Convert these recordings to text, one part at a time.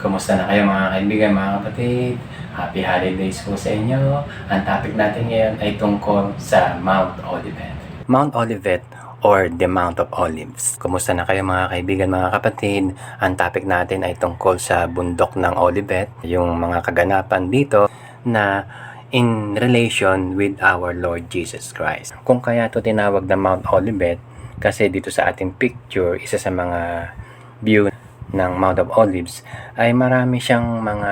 Kumusta na kayo mga kaibigan, mga kapatid? Happy holidays po sa inyo. Ang topic natin ngayon ay tungkol sa Mount Olivet. Mount Olivet or the Mount of Olives. Kumusta na kayo mga kaibigan, mga kapatid? Ang topic natin ay tungkol sa bundok ng Olivet, yung mga kaganapan dito na in relation with our Lord Jesus Christ. Kung kaya ito tinawag na Mount Olivet, kasi dito sa ating picture, isa sa mga view ng Mount of Olives ay marami siyang mga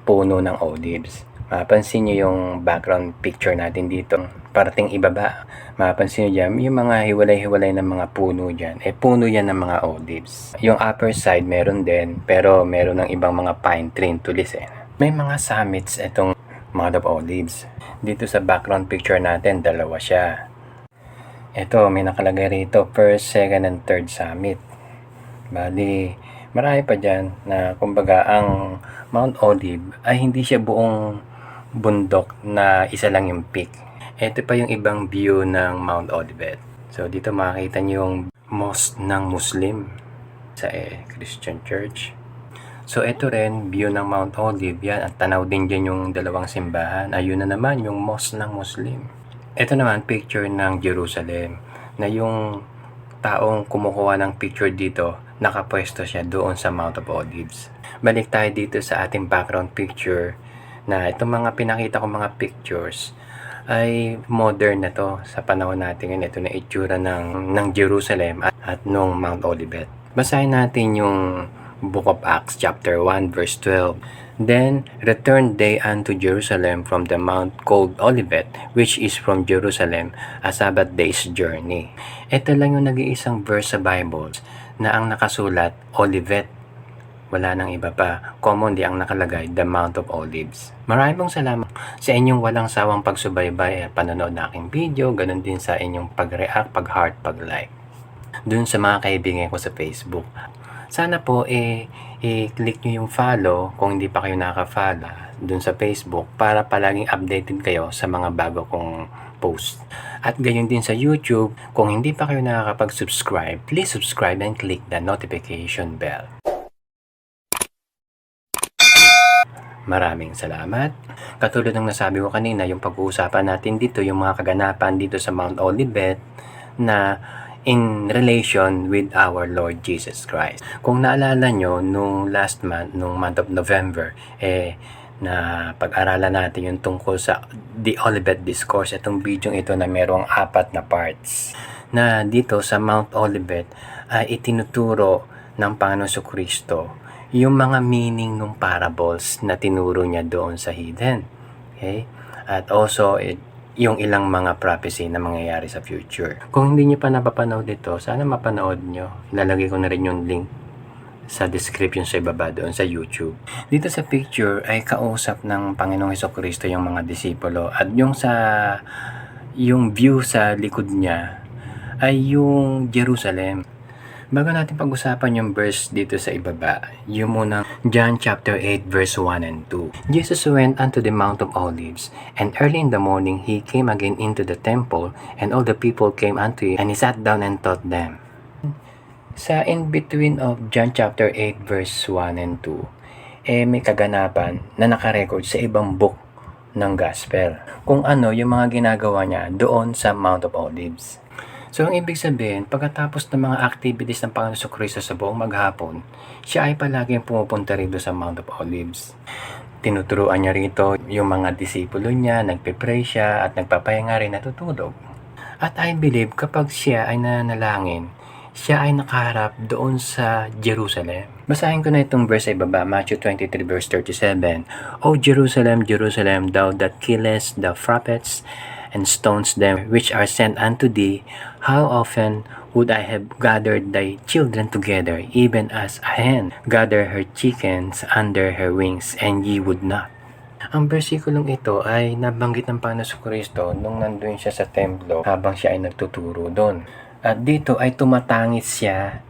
puno ng olives. Mapansin nyo yung background picture natin dito. Parating ibaba, mapansin nyo dyan, yung mga hiwalay-hiwalay ng mga puno dyan, puno yan ng mga olives. Yung upper side meron din, pero meron ng ibang mga pine tree tulis May mga summits itong Mount of Olives. Dito sa background picture natin, dalawa siya. Ito, may nakalagay rito, first, second, and third summit. Bali, marami pa dyan na kumbaga ang Mount Olive ay hindi siya buong bundok na isa lang yung peak. Ito pa yung ibang view ng Mount Olivet. So dito makikita nyo yung mosque ng Muslim sa Christian Church. So ito rin, view ng Mount Olive yan at tanaw din dyan yung dalawang simbahan. Ayun na naman yung mosque ng Muslim. Ito naman picture ng Jerusalem na yung taong kumukuha ng picture dito, nakapwesto siya doon sa Mount of Olives. Balik tayo dito sa ating background picture na itong mga pinakita ko mga pictures ay modern na to sa panahon natin ngayon. Ito na itsura ng Jerusalem at nung Mount Olivet. Basahin natin yung Book of Acts chapter 1 verse 12. Then returned they unto Jerusalem from the mount called Olivet, which is from Jerusalem a Sabbath day's journey. Ito lang yung nag-iisang verse sa Bible na ang nakasulat Olivet. Wala nang iba pa. Commonly ang nakalagay the Mount of Olives. Maraming salamat sa inyong walang sawang pagsubaybay at panonood na aking video. Ganon din sa inyong pag-react, pag-heart, pag-like. Dun sa mga kaibigan ko sa Facebook. Sana po i-click nyo yung follow kung hindi pa kayo nakaka-follow dun sa Facebook para palaging updated kayo sa mga bago kong post. At gayon din sa YouTube, kung hindi pa kayo nakakapag-subscribe, please subscribe and click the notification bell. Maraming salamat. Katulad ng nasabi ko kanina, yung pag-uusapan natin dito, yung mga kaganapan dito sa Mount Olivet na in relation with our Lord Jesus Christ. Kung naalala nyo, nung last month, nung month of November, na pag-aralan natin yung tungkol sa The Olivet Discourse, itong video ito na merong 4 na parts. Na dito sa Mount Olivet ay itinuturo ng Panginoon Kristo yung mga meaning ng parables na tinuro niya doon sa hidden. Okay? At also, yung ilang mga prophecy na mangyayari sa future. Kung hindi nyo pa napapanood ito, sana mapanood nyo. Ilalagay ko na rin yung link sa description sa ibaba doon sa YouTube. Dito sa picture ay kausap ng Panginoong Hesukristo yung mga disipulo at yung view sa likod niya ay yung Jerusalem. Bago natin pag-usapan yung verse dito sa ibaba, yung muna John chapter 8 verse 1 and 2. Jesus went unto the Mount of Olives, and early in the morning he came again into the temple, and all the people came unto him, and he sat down and taught them. Sa in-between of John chapter 8 verse 1 and 2, may kaganapan na nakarecord sa ibang book ng gospel. Kung ano yung mga ginagawa niya doon sa Mount of Olives. So, ang ibig sabihin, pagkatapos ng mga activities ng Panginoon Kristo sa buong maghapon, siya ay palaging pumupunta rito sa Mount of Olives. Tinuturuan niya rito yung mga disipulo niya, nagpe-pray siya at nagpapahinga rin natutulog. At I believe kapag siya ay nananalangin, siya ay nakaharap doon sa Jerusalem. Basahin ko na itong verse sa ibaba, Matthew 23 verse 37. O Jerusalem, Jerusalem, thou that killest the prophets and stones them which are sent unto thee, how often would I have gathered thy children together, even as a hen gather her chickens under her wings, and ye would not. Ang versikulong ito ay nabanggit ng Panginoon Kristo nung nandun siya sa templo habang siya ay nagtuturo doon. At dito ay tumatangis siya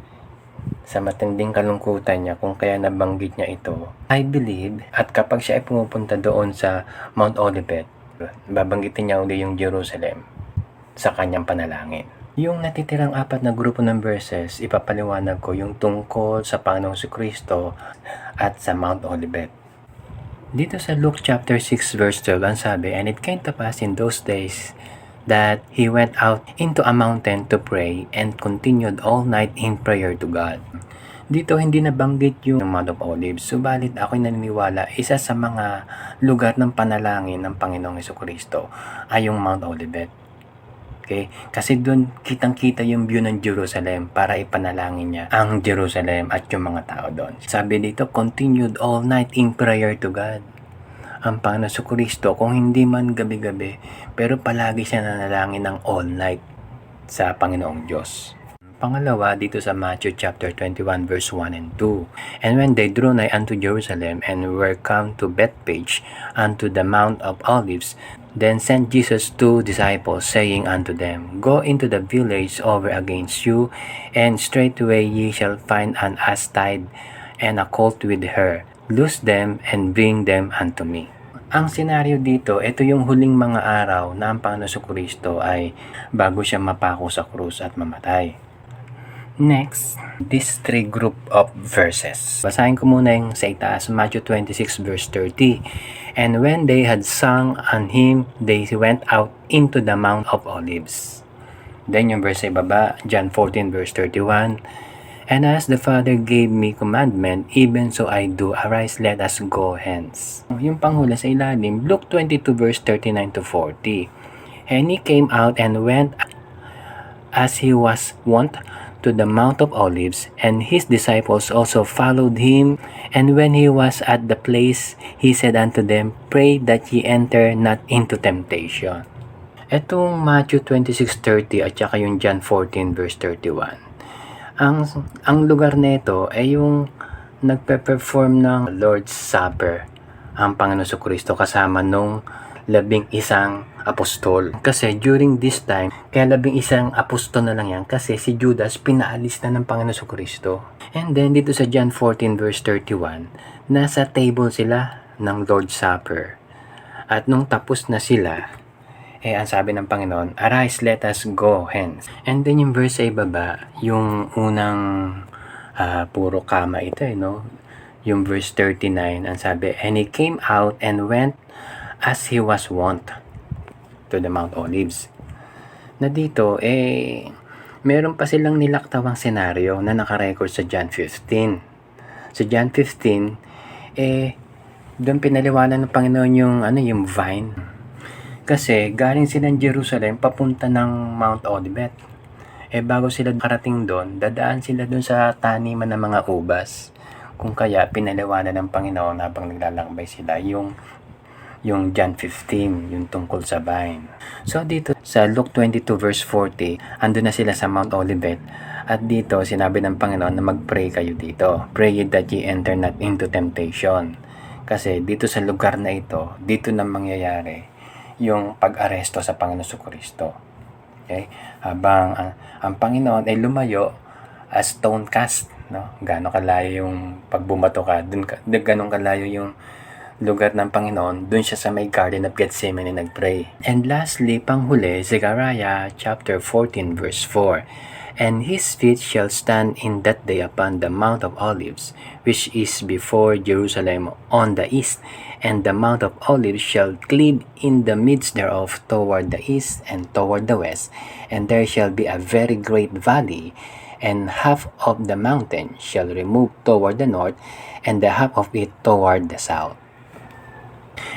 sa matinding kalungkutan niya kung kaya nabanggit niya ito. I believe at kapag siya ay pumupunta doon sa Mount Olivet, babanggitin niya uli yung Jerusalem sa kanyang panalangin. Yung natitirang apat na grupo ng verses, ipapaliwanag ko yung tungkol sa Panginoong Jesucristo at sa Mount Olivet. Dito sa Luke chapter 6 verse 12, ang sabi, "And it came to pass in those days that he went out into a mountain to pray and continued all night in prayer to God." Dito hindi nabanggit yung Mount of Olives, subalit ako'y naniniwala isa sa mga lugar ng panalangin ng Panginoong Jesucristo ay yung Mount Olivet. Okay? Kasi doon kitang-kita yung view ng Jerusalem para ipanalangin niya ang Jerusalem at yung mga tao doon. Sabi dito, continued all night in prayer to God. Ang Panginoon Jesucristo, kung hindi man gabi-gabi, pero palagi siya nanalangin ng all night sa Panginoong Diyos. Pangalawa, dito sa Matthew chapter 21 verse 1 and 2. "And when they drew nigh unto Jerusalem, and were come to Bethphage, unto the Mount of Olives, then sent Jesus 2 disciples, saying unto them, Go into the village over against you, and straightway ye shall find an ass tied, and a colt with her. Loose them, and bring them unto me." Ang senaryo dito, ito yung huling mga araw na ang Panginoon Jesucristo ay bago siya mapako sa krus at mamatay. Next, these three group of verses. Basahin ko muna yung sa itaas, Matthew 26 verse 30. "And when they had sung an hymn, they went out into the Mount of Olives." Then yung verse sa ibaba, John 14 verse 31. "And as the Father gave me commandment, even so I do. Arise, let us go hence." Yung panghula sa ilalim, Luke 22 verse 39 to 40. "And he came out and went as he was wont to the Mount of Olives, and his disciples also followed him. And when he was at the place, he said unto them, Pray that ye enter not into temptation." Etong Matthew 26:30 at saka yung John 14 verse 31. Ang lugar nito ay yung nagpe-perform ng Lord's Supper ang Panginoon Jesucristo kasama nung 11 apostol. Kasi during this time, kaya 11 apostol na lang yan kasi si Judas pinaalis na ng Panginoon Jesucristo. And then dito sa John 14 verse 31, nasa table sila ng Lord's Supper. At nung tapos na sila, ang sabi ng Panginoon, "Arise, let us go hence." And then yung verse sa ibaba, yung unang puro kama ito no? Yung verse 39, ang sabi, "And he came out and went as he was wont to the Mount Olives." Na dito, meron pa silang nilaktawang senaryo na nakarecord sa John 15. Sa John 15, doon pinaliwanan ng Panginoon yung vine. Kasi galing sila ng Jerusalem papunta ng Mount Olivet. Bago sila karating doon, dadaan sila doon sa taniman ng mga ubas. Kung kaya pinaliwanan ng Panginoon habang naglalakbay sila yung John 15, yung tungkol sa vine. So dito sa Luke 22 verse 40, andun na sila sa Mount Olivet. At dito sinabi ng Panginoon na mag-pray kayo dito. "Pray that ye enter not into temptation." Kasi dito sa lugar na ito, dito na mangyayari yung pag-aresto sa Panginoon Jesucristo. Okay? Habang ang Panginoon ay lumayo as stone cast, no? Gaano kalayo yung pagbumato ka, ganun kalayo yung lugar ng Panginoon, dun siya sa may Garden of Gethsemane nagpray. And lastly, panghuli, Zechariah chapter 14 verse 4. "And his feet shall stand in that day upon the Mount of Olives, which is before Jerusalem on the east, and the Mount of Olives shall cleave in the midst thereof toward the east and toward the west, and there shall be a very great valley, and half of the mountain shall remove toward the north, and the half of it toward the south."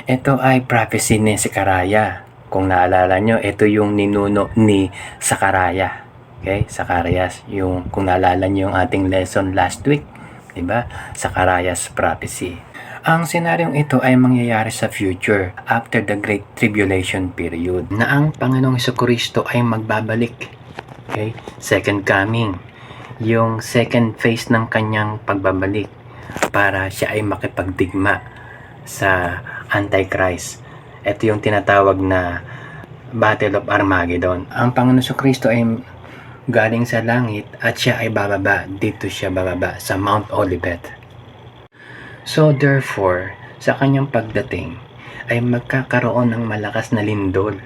Ito ay prophecy ni Zechariah. Kung naalala nyo, ito yung ninuno ni Zechariah. Okay? Zacharias, kung naalala nyo yung ating lesson last week, diba? Zechariah's prophecy. Ang senaryong ito ay mangyayari sa future after the Great Tribulation period na ang Panginoong Jesucristo ay magbabalik. Okay? Second coming. Yung second phase ng kanyang pagbabalik para siya ay makipagdigma sa Antichrist. Ito yung tinatawag na Battle of Armageddon. Ang Panginoon Jesucristo ay galing sa langit at siya ay bababa. Dito siya bababa sa Mount Olivet. So therefore, sa kanyang pagdating ay magkakaroon ng malakas na lindol.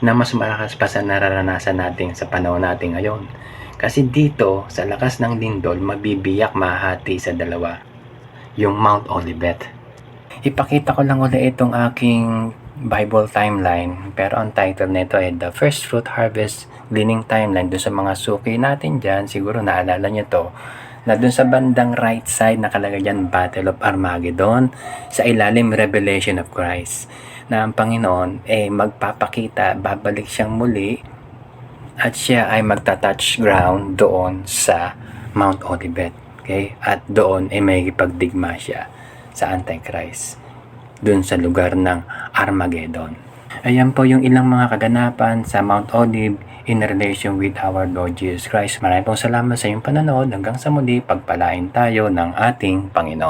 na mas malakas pa sa nararanasan natin sa panahon natin ngayon. Kasi dito, sa lakas ng lindol, mabibiyak mahati sa dalawa, yung Mount Olivet. Ipakita ko lang ulit itong aking Bible timeline, pero ang title nito ay The First Fruit Harvest Gleaning Timeline. Doon sa mga suki natin dyan, siguro naalala nyo to, na doon sa bandang right side nakalagay dyan Battle of Armageddon, sa ilalim Revelation of Christ, na ang Panginoon magpapakita, babalik siyang muli at siya ay magta-touch ground doon sa Mount Olivet. Okay? At doon may ipagdigma siya sa Antichrist doon sa lugar ng Armageddon. Ayan po yung ilang mga kaganapan sa Mount Olive in relation with our Lord Jesus Christ. Maraming pong salamat sa iyong panonood. Hanggang sa muli, pagpalain tayo ng ating Panginoon.